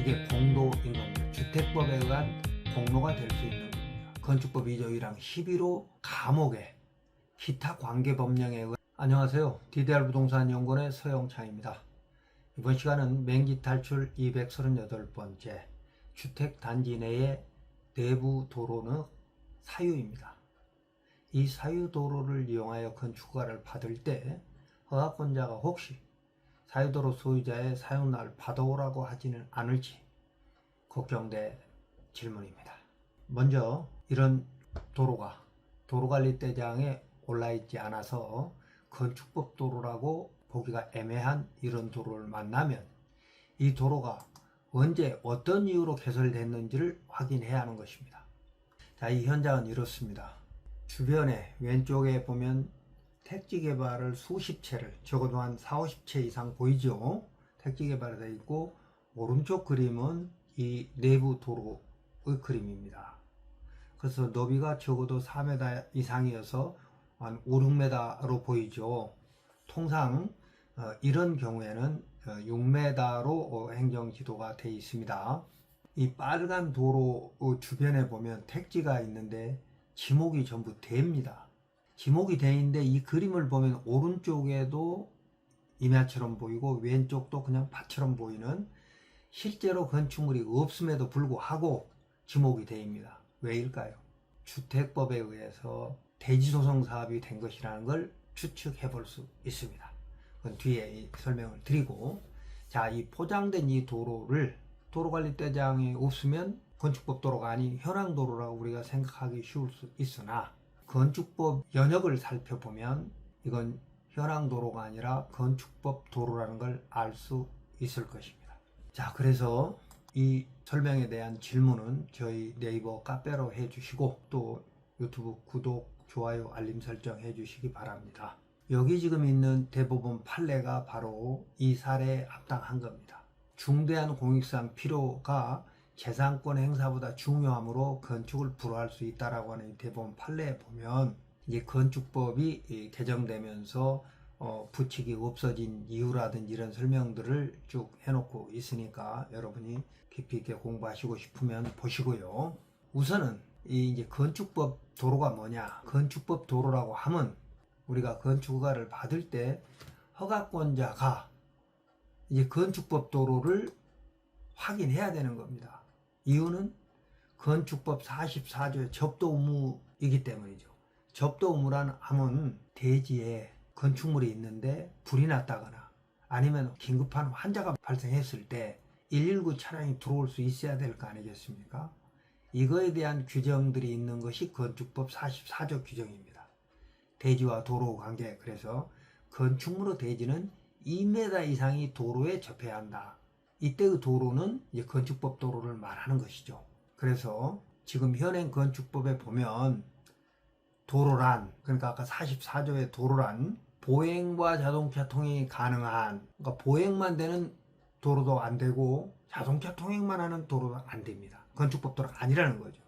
이게 공로인 겁니다. 주택법에 의한 공로가 될 수 있는 겁니다. 건축법 2조 1항 12로 감옥에 기타 관계법령에 의한. 안녕하세요. DDR 부동산 연구원의 서영창입니다. 이번 시간은 맹지 탈출 238번째 주택단지 내의 내부 도로는 사유입니다. 이 사유 도로를 이용하여 건축허가를 받을 때 허가권자가 혹시 사유도로 소유자의 사용날 받아오라고 하지는 않을지 걱정된 질문입니다. 먼저 이런 도로가 도로관리대장에 올라있지 않아서 건축법 도로라고 보기가 애매한 이런 도로를 만나면 이 도로가 언제 어떤 이유로 개설됐는지를 확인해야 하는 것입니다. 자, 이 현장은 이렇습니다. 주변에 왼쪽에 보면 택지 개발을 수십 채를, 적어도 한 40-50채 이상 보이죠? 택지 개발이 되어 있고, 오른쪽 그림은 이 내부 도로의 그림입니다. 그래서 너비가 적어도 4m 이상이어서 한 5-6m로 보이죠? 통상 이런 경우에는 6m로 행정지도가 되어 있습니다. 이 빨간 도로 주변에 보면 택지가 있는데 지목이 전부 됩니다. 지목이 돼 있는데 이 그림을 보면 오른쪽에도 임야처럼 보이고 왼쪽도 그냥 밭처럼 보이는 실제로 건축물이 없음에도 불구하고 지목이 됩니다. 왜일까요? 주택법에 의해서 대지조성 사업이 된 것이라는 걸 추측해 볼 수 있습니다. 그건 뒤에 설명을 드리고, 자, 이 포장된 이 도로를 도로관리대장이 없으면 건축법 도로가 아닌 현황도로라고 우리가 생각하기 쉬울 수 있으나 건축법 연역을 살펴보면 이건 현황도로가 아니라 건축법 도로라는 걸 알 수 있을 것입니다. 자, 그래서 이 설명에 대한 질문은 저희 네이버 카페로 해주시고 또 유튜브 구독, 좋아요, 알림 설정 해주시기 바랍니다. 여기 지금 있는 대법원 판례가 바로 이 사례에 합당한 겁니다. 중대한 공익상 필요가 재산권 행사보다 중요하므로 건축을 불허할 수 있다라고 하는 대법원 판례에 보면 이제 건축법이 개정되면서 부칙이 없어진 이유라든지 이런 설명들을 쭉 해놓고 있으니까 여러분이 깊이 있게 공부하시고 싶으면 보시고요. 우선은 이 이제 건축법 도로가 뭐냐? 건축법 도로라고 하면 우리가 건축허가를 받을 때 허가권자가 이제 건축법 도로를 확인해야 되는 겁니다. 이유는 건축법 44조의 접도 의무이기 때문이죠. 접도 의무란 하면 대지에 건축물이 있는데 불이 났다거나 아니면 긴급한 환자가 발생했을 때 119 차량이 들어올 수 있어야 될 거 아니겠습니까? 이거에 대한 규정들이 있는 것이 건축법 44조 규정입니다. 대지와 도로 관계, 그래서 건축물의 대지는 2m 이상이 도로에 접해야 한다. 이때의 도로는 이제 건축법 도로를 말하는 것이죠. 그래서 지금 현행 건축법에 보면 도로란, 그러니까 아까 44조의 도로란 보행과 자동차 통행이 가능한, 그러니까 보행만 되는 도로도 안 되고 자동차 통행만 하는 도로도 안 됩니다. 건축법 도로가 아니라는 거죠.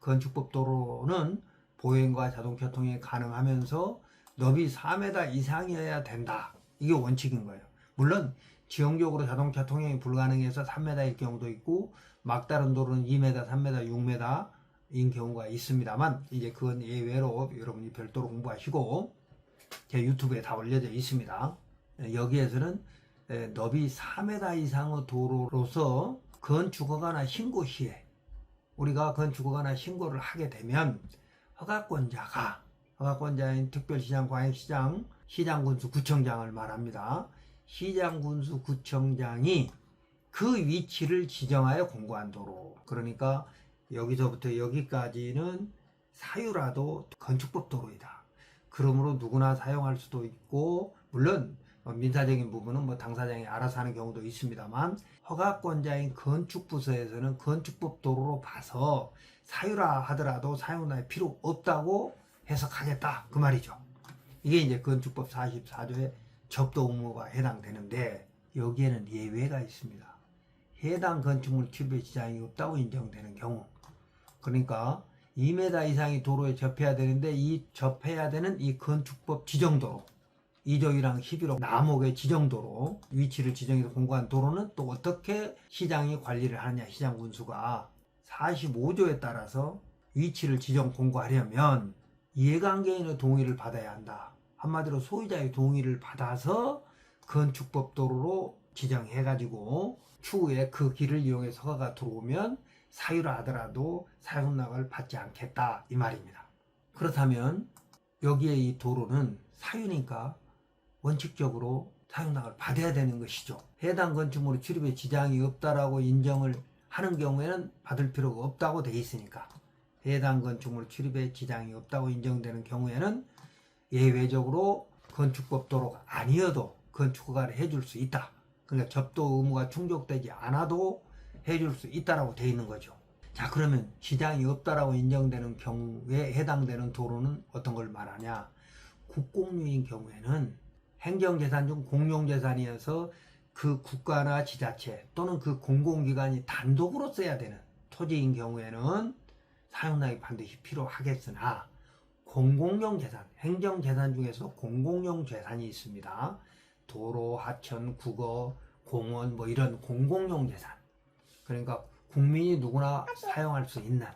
건축법 도로는 보행과 자동차 통행이 가능하면서 너비 4m 이상이어야 된다. 이게 원칙인 거예요. 물론 지형적으로 자동차 통행이 불가능해서 3m일 경우도 있고 막다른 도로는 2m, 3m, 6m인 경우가 있습니다만 이제 그건 예외로 여러분이 별도로 공부하시고 제 유튜브에 다 올려져 있습니다. 여기에서는 너비 4m 이상의 도로로서 건축허가나 신고 시에 우리가 건축허가나 신고를 하게 되면 허가권자인 특별시장, 광역시장, 시장군수, 구청장을 말합니다. 시장군수, 구청장이 그 위치를 지정하여 공고한 도로, 그러니까 여기서부터 여기까지는 사유라도 건축법 도로이다. 그러므로 누구나 사용할 수도 있고, 물론 민사적인 부분은 뭐 당사장이 알아서 하는 경우도 있습니다만 허가권자인 건축부서에서는 건축법 도로로 봐서 사유라 하더라도 사용날 필요 없다고 해석하겠다, 그 말이죠. 이게 이제 건축법 44조의 접도 의무가 해당되는데 여기에는 예외가 있습니다. 해당 건축물 출입 지장이 없다고 인정되는 경우, 그러니까 2m 이상이 도로에 접해야 되는데 이 접해야 되는 이 건축법 지정도로, 2조 1항 11호 남목의 지정도로 위치를 지정해서 공고한 도로는 또 어떻게 시장이 관리를 하느냐. 시장 군수가 45조에 따라서 위치를 지정 공고하려면 이해관계인의 동의를 받아야 한다. 한마디로 소유자의 동의를 받아서 건축법 도로로 지정해가지고 추후에 그 길을 이용해서 허가가 들어오면 사유라 하더라도 사용락을 받지 않겠다 이 말입니다. 그렇다면 여기에 이 도로는 사유니까 원칙적으로 사용락을 받아야 되는 것이죠. 해당 건축물의 출입에 지장이 없다라고 인정을 하는 경우에는 받을 필요가 없다고 되어 있으니까 해당 건축물 출입에 지장이 없다고 인정되는 경우에는 예외적으로 건축법 도로가 아니어도 건축허가를 해줄 수 있다. 그러니까 접도 의무가 충족되지 않아도 해줄 수 있다라고 되어 있는 거죠. 자, 그러면 지장이 없다라고 인정되는 경우에 해당되는 도로는 어떤 걸 말하냐? 국공유인 경우에는 행정재산 중 공용재산이어서 그 국가나 지자체 또는 그 공공기관이 단독으로 써야 되는 토지인 경우에는 사용락이 반드시 필요하겠으나 공공용 재산, 행정재산 중에서 공공용 재산이 있습니다. 도로, 하천, 국어, 공원 뭐 이런 공공용 재산. 그러니까 국민이 누구나 사용할 수 있는,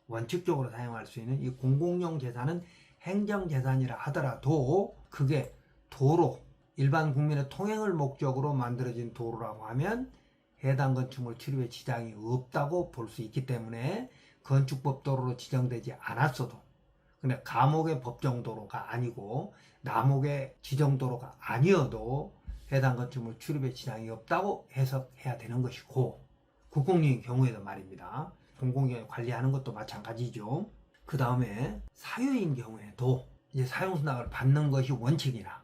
원칙적으로 사용할 수 있는 이 공공용 재산은 행정재산이라 하더라도 그게 도로, 일반 국민의 통행을 목적으로 만들어진 도로라고 하면 해당 건축물 출입에 지장이 없다고 볼 수 있기 때문에 건축법 도로로 지정되지 않았어도, 근데 감옥의 법정 도로가 아니고 남옥의 지정 도로가 아니어도 해당 건축물 출입에 지장이 없다고 해석해야 되는 것이고, 국공유인 경우에도 말입니다. 공공기관이 관리하는 것도 마찬가지죠. 그 다음에 사유인 경우에도 이제 사용수납을 받는 것이 원칙이나,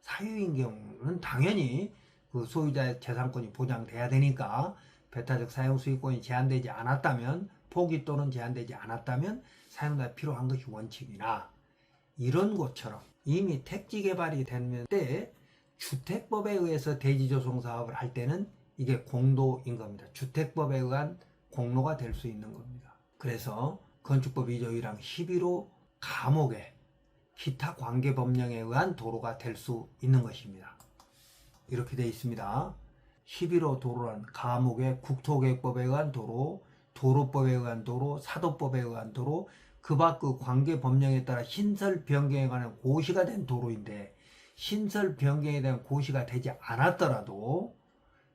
사유인 경우는 당연히 그 소유자의 재산권이 보장돼야 되니까 배타적 사용수익권이 제한되지 않았다면, 포기 또는 제한되지 않았다면 사용납이 필요한 것이 원칙이나, 이런 곳처럼 이미 택지 개발이 되는 때 주택법에 의해서 대지조성 사업을 할 때는 이게 공도인 겁니다. 주택법에 의한 공로가 될 수 있는 겁니다. 그래서 건축법 2조 1항 11호 감옥의 기타 관계법령에 의한 도로가 될 수 있는 것입니다. 이렇게 되어 있습니다. 11호 도로란 감옥의 국토계획법에 의한 도로, 도로법에 의한 도로, 사도법에 의한 도로, 그 밖 그 관계법령에 따라 신설 변경에 관한 고시가 된 도로인데, 신설 변경에 대한 고시가 되지 않았더라도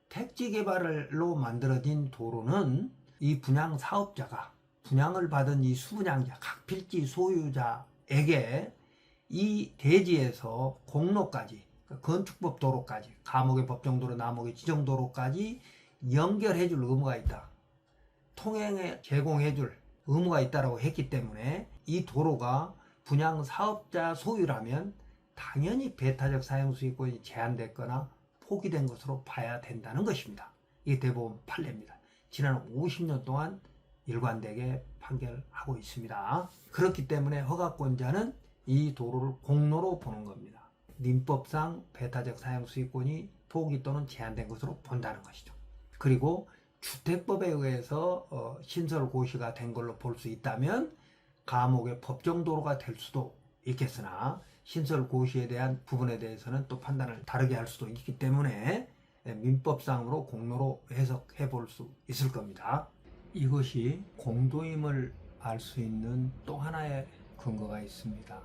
택지 개발로 만들어진 도로는 이 분양 사업자가 분양을 받은 이 수분양자, 각 필지 소유자에게 이 대지에서 공로까지, 건축법 도로까지, 감옥의 법정도로, 남옥의 지정도로까지 연결해줄 의무가 있다. 통행에 제공해줄 의무가 있다고 했기 때문에 이 도로가 분양 사업자 소유라면 당연히 배타적 사용수익권이 제한됐거나 포기된 것으로 봐야 된다는 것입니다. 이게 대법원 판례입니다. 지난 50년 동안 일관되게 판결하고 있습니다. 그렇기 때문에 허가권자는 이 도로를 공로로 보는 겁니다. 민법상 배타적 사용수익권이 포기 또는 제한된 것으로 본다는 것이죠. 그리고 주택법에 의해서 신설 고시가 된 걸로 볼 수 있다면 감옥의 법정도로가 될 수도 있겠으나, 신설 고시에 대한 부분에 대해서는 또 판단을 다르게 할 수도 있기 때문에 민법상으로 공로로 해석해 볼 수 있을 겁니다. 이것이 공도임을 알 수 있는 또 하나의 근거가 있습니다.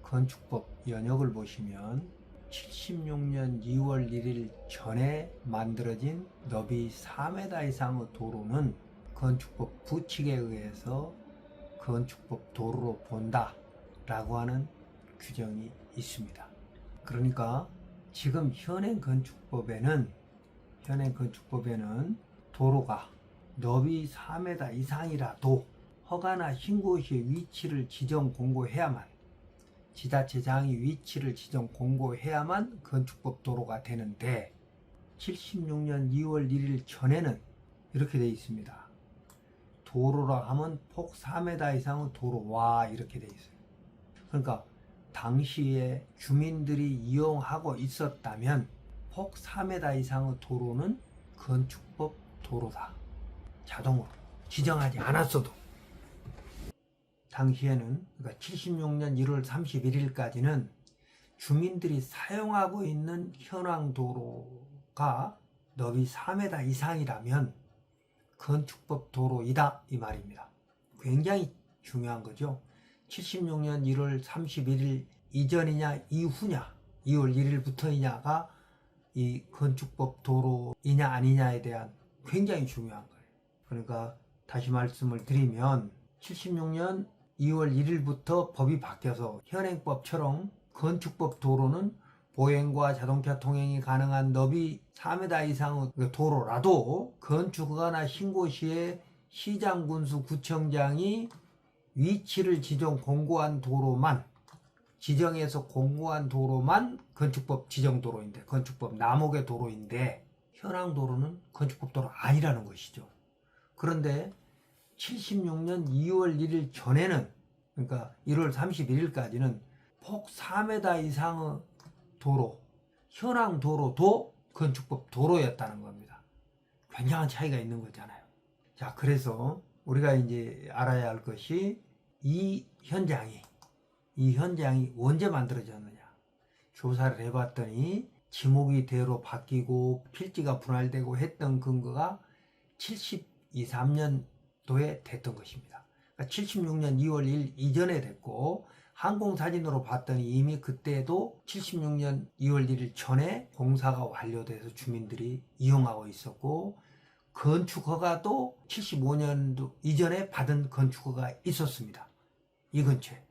건축법 연역을 보시면 76년 2월 1일 전에 만들어진 너비 4m 이상의 도로는 건축법 부칙에 의해서 건축법 도로로 본다 라고 하는 규정이 있습니다. 그러니까 지금 현행 건축법에는 도로가 너비 4m 이상이라도 허가나 신고시의 위치를 지정 공고해야만, 지자체장이 위치를 지정 공고해야만 건축법 도로가 되는데, 76년 2월 1일 전에는 이렇게 되어 있습니다. 도로라 하면 폭 4m 이상의 도로와 이렇게 되어 있어요. 그러니까 당시에 주민들이 이용하고 있었다면 폭 4m 이상의 도로는 건축법 도로다. 자동으로 지정하지 않았어도. 당시에는, 그러니까 76년 1월 31일까지는 주민들이 사용하고 있는 현황 도로가 너비 4m 이상이라면 건축법 도로이다 이 말입니다. 굉장히 중요한 거죠. 76년 1월 31일 이전이냐 이후냐 2월 1일부터이냐가 이 건축법 도로이냐 아니냐에 대한 굉장히 중요한 거예요. 그러니까 다시 말씀을 드리면 76년 2월 1일부터 법이 바뀌어서 현행법처럼 건축법 도로는 보행과 자동차 통행이 가능한 너비 4m 이상의 도로라도 건축허가나 신고 시에 시장, 군수, 구청장이 위치를 공고한 도로만 지정해서 공고한 도로만 건축법 지정 도로인데 건축법 남목의 도로인데 현황 도로는 건축법 도로 아니라는 것이죠. 그런데 76년 2월 1일 전에는 그러니까 1월 31일까지는 폭 4m 이상의 도로, 현황 도로도 건축법 도로였다는 겁니다. 굉장한 차이가 있는 거잖아요. 자, 그래서 우리가 이제 알아야 할 것이 이 현장이 언제 만들어졌느냐. 조사를 해봤더니 지목이 대로 바뀌고 필지가 분할되고 했던 근거가 72, 3년도에 됐던 것입니다. 그러니까 76년 2월 1일 이전에 됐고 항공사진으로 봤더니 이미 그때도 76년 2월 1일 전에 공사가 완료돼서 주민들이 이용하고 있었고 건축허가도 75년도 이전에 받은 건축허가 있었습니다. 이 근처에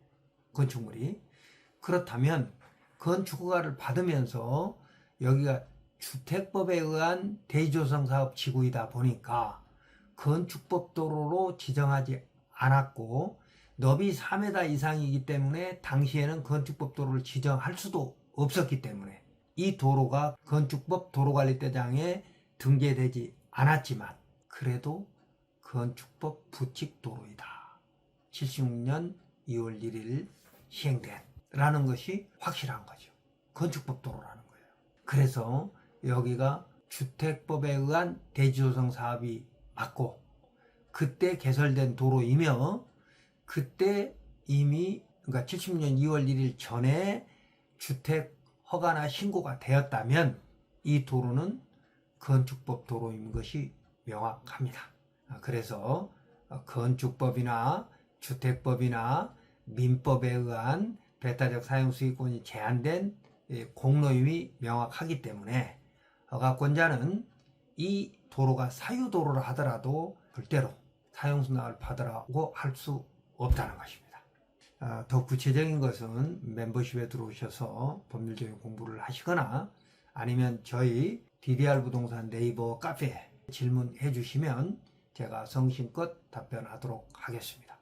건축물이. 그렇다면 건축허가를 받으면서 여기가 주택법에 의한 대지조성사업 지구이다 보니까 건축법 도로로 지정하지 않았고 너비 4m 이상이기 때문에 당시에는 건축법 도로를 지정할 수도 없었기 때문에 이 도로가 건축법 도로관리대장에 등재되지 않았지만 그래도 건축법 부칙도로이다. 76년 2월 1일 시행된 라는 것이 확실한 거죠. 건축법 도로라는 거예요. 그래서 여기가 주택법에 의한 대지조성 사업이 맞고 그때 개설된 도로이며 그때 이미 그러니까 70년 2월 1일 전에 주택 허가나 신고가 되었다면 이 도로는 건축법 도로인 것이 명확합니다. 그래서 건축법이나 주택법이나 민법에 의한 배타적 사용수익권이 제한된 공로임이 명확하기 때문에 허가권자는 이 도로가 사유도로를 하더라도 절대로 사용승낙을 받으라고 할 수 없다는 것입니다. 더 구체적인 것은 멤버십에 들어오셔서 법률적인 공부를 하시거나 아니면 저희 DDR 부동산 네이버 카페에 질문해 주시면 제가 성심껏 답변하도록 하겠습니다.